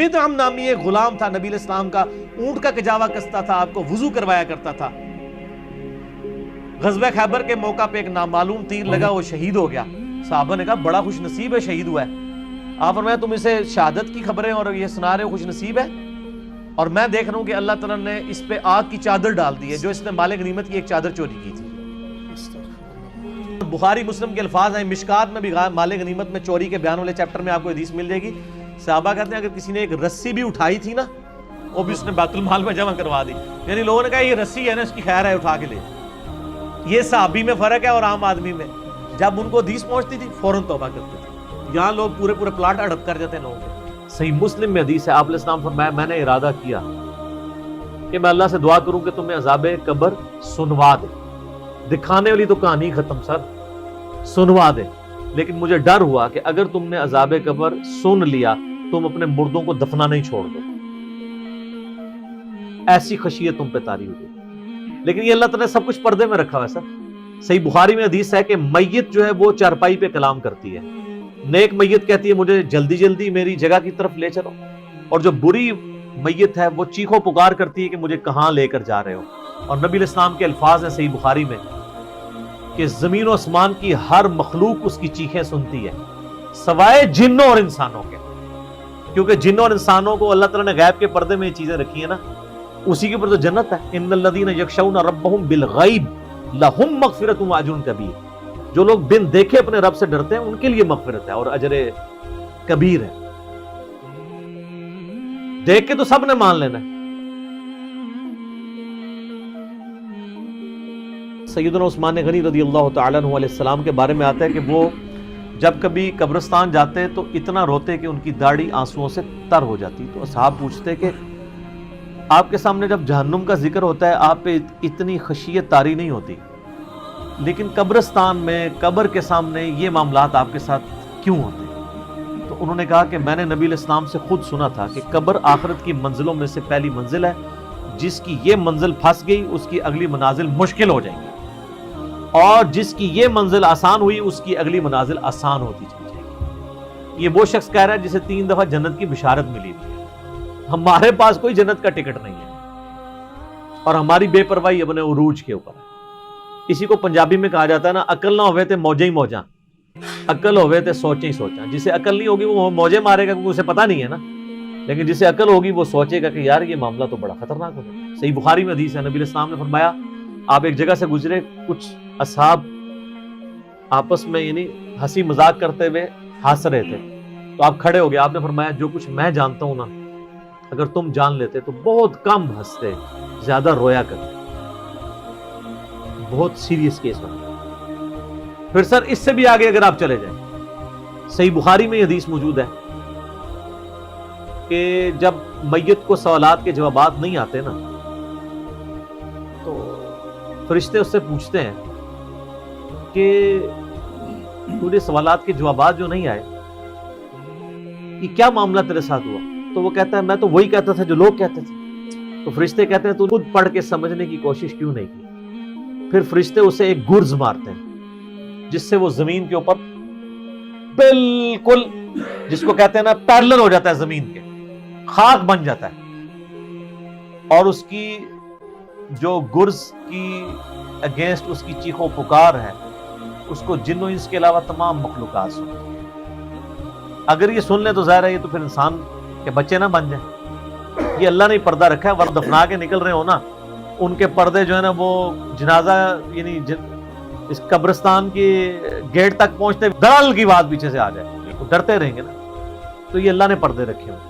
مدعم نامی ایک غلام تھا نبی علیہ السلام کا، اونٹ کا کجاوا کستا تھا، آپ کو وضو کروایا کرتا تھا۔ غزوہ خیبر کے موقع پہ ایک نامعلوم تیر لگا، وہ شہید ہو گیا۔ صحابہ نے کہا بڑا خوش نصیب ہے، شہید ہوا ہے۔ آپ فرمایا تم اسے شہادت کی خبریں اور یہ سنا رہے ہو، خوش نصیب ہے؟ اور میں دیکھ رہا ہوں کہ اللہ تعالیٰ نے اس پہ آگ کی چادر ڈال دی ہے، جو اس نے مال غنیمت کی ایک چادر چوری کی تھی۔ بخاری مسلم کے الفاظ ہیں، مشکات میں بھی مال غنیمت میں چوری کے بیان والے چیپٹر میں آپ کو حدیث مل جائے گی۔ صحابہ کہتے ہیں اگر کسی نے ایک رسی بھی اٹھائی تھی نا، وہ بھی اس نے بیت المال میں جمع کروا دی۔ یعنی لوگوں نے کہا یہ رسی ہے نا، اس کی خیر ہے، اٹھا کے لے۔ یہ صحابی میں فرق ہے اور عام آدمی میں۔ جب ان کو حدیث پہنچتی تھی فوراً توبہ کرتے تھے۔ یہاں لوگ پورے پورے پلاٹ اڑپ کر جاتے ہیں لوگوں کے۔ صحیح مسلم میں حدیث ہے، آپ علیہ السلام فرمایا میں نے ارادہ کیا کہ میں اللہ سے دعا کروں کہ تمہیں عذاب قبر سنوا دے۔ دکھانے والی تو کہانی ختم سر، سنوا دے۔ لیکن مجھے ڈر ہوا کہ اگر تم نے عذاب قبر سن لیا تم اپنے مردوں کو دفنا نہیں چھوڑ دو، ایسی خشیت تم پہ طاری ہو گئی۔ لیکن یہ اللہ تعالیٰ نے سب کچھ پردے میں رکھا ہوا ہے سر۔ صحیح بخاری میں حدیث ہے کہ میت جو ہے وہ چارپائی پہ کلام کرتی ہے۔ نیک میت کہتی ہے مجھے جلدی جلدی میری جگہ کی طرف لے چلو، اور جو بری میت ہے وہ چیخو پکار کرتی ہے کہ مجھے کہاں لے کر جا رہے ہو۔ اور نبی علیہ السلام کے الفاظ ہیں صحیح بخاری میں کہ زمین و آسمان کی ہر مخلوق اس کی چیخیں سنتی ہے سوائے جنوں اور انسانوں کے، کیونکہ جنوں اور انسانوں کو اللہ تعالیٰ نے غیب کے پردے میں یہ چیزیں رکھی ہیں نا، اسی کے اوپر تو جنت ہے۔ ان الذین یخشون ربهم بالغیب لہم مغفرۃ واجر کبیر۔ جو لوگ بن دیکھے اپنے رب سے ڈرتے ہیں ان کے لیے مغفرت ہے اور اجر کبیر ہے۔ دیکھ کے تو سب نے مان لینا ہے۔ سیدنا عثمان غنی رضی اللہ تعالیٰ عنہ علیہ السلام کے بارے میں آتا ہے کہ وہ جب کبھی قبرستان جاتے تو اتنا روتے کہ ان کی داڑھی آنسوؤں سے تر ہو جاتی۔ تو اصحاب پوچھتے کہ آپ کے سامنے جب جہنم کا ذکر ہوتا ہے آپ پہ اتنی خشیت طاری نہیں ہوتی، لیکن قبرستان میں قبر کے سامنے یہ معاملات آپ کے ساتھ کیوں ہوتے ہیں؟ تو انہوں نے کہا کہ میں نے نبی علیہ السلام سے خود سنا تھا کہ قبر آخرت کی منزلوں میں سے پہلی منزل ہے، جس کی یہ منزل پھنس گئی اس کی اگلی منازل مشکل ہو جائیں گی، اور جس کی یہ منزل آسان ہوئی اس کی اگلی منازل آسان ہوتی چلی جائے گی۔ یہ وہ شخص کہہ رہا ہے جسے 3 دفعہ جنت کی بشارت ملی ہوئی ہے۔ ہمارے پاس کوئی جنت کا ٹکٹ نہیں ہے اور ہماری بے پرواہی اپنے عروج کے اوپر ہے۔ اسی کو پنجابی میں کہا جاتا ہے نا، عقل نہ ہوئے تے موجیں ہی موجاں، عقل ہوئے تے سوچیں ہی سوچاں۔ جسے عقل نہیں ہوگی وہ موجیں مارے گا کیونکہ اسے پتہ نہیں ہے نا، لیکن جسے عقل ہوگی وہ سوچے گا کہ یار یہ معاملہ تو بڑا خطرناک ہو گیا۔ صحیح بخاری میں حدیث ہے، نبی علیہ السلام نے فرمایا آپ ایک جگہ سے گزرے، کچھ اصحاب آپس میں یعنی ہنسی مذاق کرتے ہوئے ہنس رہے تھے، تو آپ کھڑے ہو گئے، آپ نے فرمایا جو کچھ میں جانتا ہوں نا اگر تم جان لیتے تو بہت کم ہنستے، زیادہ رویا کرتے۔ بہت سیریس کیس ہوتا۔ پھر سر اس سے بھی آگے اگر آپ چلے جائیں، صحیح بخاری میں یہ حدیث موجود ہے کہ جب میت کو سوالات کے جوابات نہیں آتے نا تو فرشتے اس سے پوچھتے ہیں کہ تجھے سوالات کے جوابات جو نہیں آئے یہ کیا معاملہ تیرے ساتھ ہوا؟ تو وہ کہتا ہے میں تو وہی کہتا تھا جو لوگ کہتے تھے۔ تو فرشتے کہتے ہیں تو خود پڑھ کے سمجھنے کی کوشش کیوں نہیں کی؟ پھر فرشتے اسے ایک گرز مارتے ہیں جس سے وہ زمین کے اوپر بالکل، جس کو کہتے ہیں نا پیرلل ہو جاتا ہے، زمین کے خاک بن جاتا ہے، اور اس کی جو گرز کی اگینسٹ اس کی چیخ و پکار ہے اس کو جن و انس کے علاوہ تمام مخلوقات سنتے ہیں۔ اگر یہ سن لیں تو ظاہر ہے یہ تو پھر انسان کے بچے نہ بن جائیں۔ یہ اللہ نے پردہ رکھا ہے، ورنہ دفنا کے نکل رہے ہو نا ان کے پردے جو ہے نا وہ جنازہ یعنی اس قبرستان کی گیٹ تک پہنچتے دڑل کی بات پیچھے سے آ جائے، ڈرتے رہیں گے نا، تو یہ اللہ نے پردے رکھے ہوئے۔